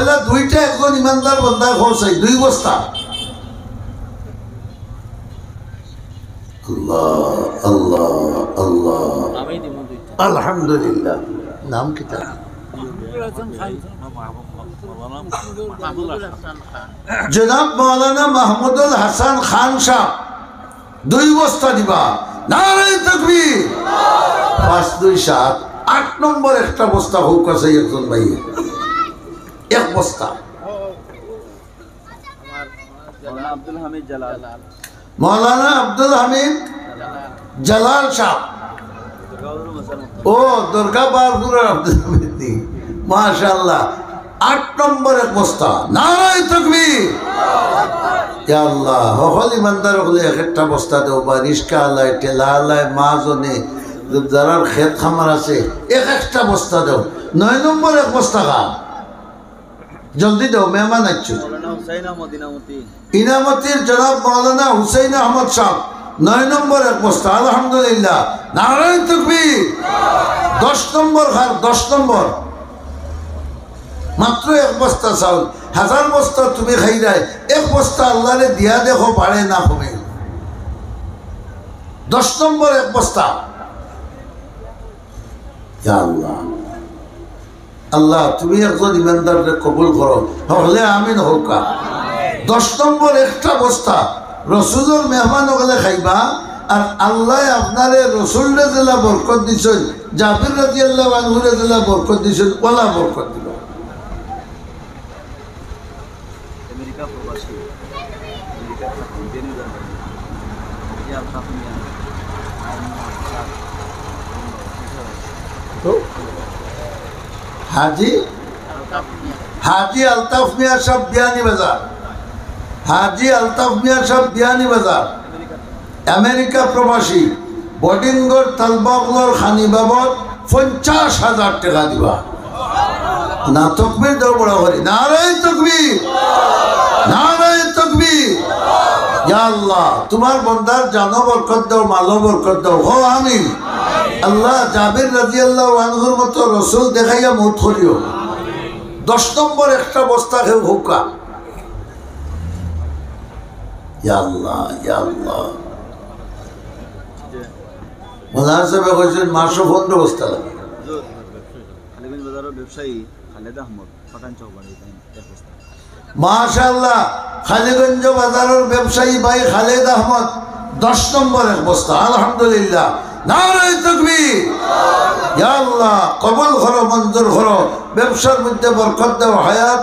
পয়লা দুইটা একজন ইমানদার বন্দায় খরচাই 2 বস্তা। আল্লাহ আল্লাহ আল্লাহ আলহামদুলিল্লাহ। নাম কি তার? জনাব মৌলানা মাহমুদুল হাসান খান সাহেব 2 বস্তা দিবা। নারে তাকবীর। 5 2 7 8 নম্বর একটা বস্তা হোক আছে একজন ভাই 1 বস্তা। মৌলানা আব্দুল হামিদ জালাল সাহেব। ও দুর্গা বারপুরের আব্দুল হামিদ, মাশাআল্লাহ। 8 নম্বর 1 বস্তা। নারে তাকবীর। ইয়া আল্লাহ, হল ইমানদার হলে একটা বস্তা দেও বা রিস্কা আলায় টেলা আলায় মাজনে যারা ক্ষেত খামার আছে একটা বস্তা দেও। 9 নম্বর 1 বস্তা খা জলদি দেও, মেহমান আছো। ইনামতির জনাব মৌলানা হুসাইন আহমদ সাহেব 9 নম্বর 1 বস্তা। আলহামদুলিল্লাহ। নারে তাকবীর। 10 নম্বর খার 10 নম্বর মাত্র 1 বস্তা চাউল। 1000 বস্তা তুমি খাই যায়, 1 বস্তা আল্লাহরে দিয়া দেখো পারে না কমে। 10 নম্বর 1 বস্তা। ইয়া আল্লাহ, আল্লাহ তুমি একজন ইমানদারকে কবুল করো, হলে আমিন হোক। 10 নম্বর একটা বস্তা রসুলের মেহমান হলে খাইবা। আর আল্লাহ আপনারে রসুলরে জেলা বরকত দিছেন, জাবির রাদিয়াল্লাহু আনহুরে জেলা বরকত দিছেন, ওলা বরকত দিল। হাজি হাজি আলতাফ মিয়া সাহেব বিয়ানি বাজার। হাজি আলতাফ মিয়া সাহেব বিয়ানি বাজার আমেরিকা প্রবাসী। বডিঙ্গর তালবাগলর খানি বাবদ 50,000 টাকা দিবা। না তকবীর দাও বড় করে। নারে তাকবীর, নারে তাকবীর। ইয়া আল্লাহ, তোমার বন্দার জানো বরকত দাও, মালো বরকত দাও। হো আমিন। আল্লাহ জাবির রাদিয়াল্লাহু আনহুর মতো রসুল দেখাইয়া মৌত করিও। 10 নম্বর একটা বস্তা খেয়ে হোকা। ইয়া আল্লাহ, ইয়া আল্লাহ। মৌলানা সাহেব কইছেন মাসও 15 বস্তা লাগে। মাশাআল্লাহ, খালিগঞ্জ বাজারের ব্যবসায়ী ভাই খালেদ আহমদ 10 নম্বর 1 বস্তা। আলহামদুলিল্লাহ। নারে তাকবীর। ইয়া আল্লাহ, কবুল করো, মঞ্জুর করো, ব্যবসার মধ্যে বরকত দাও, হায়াত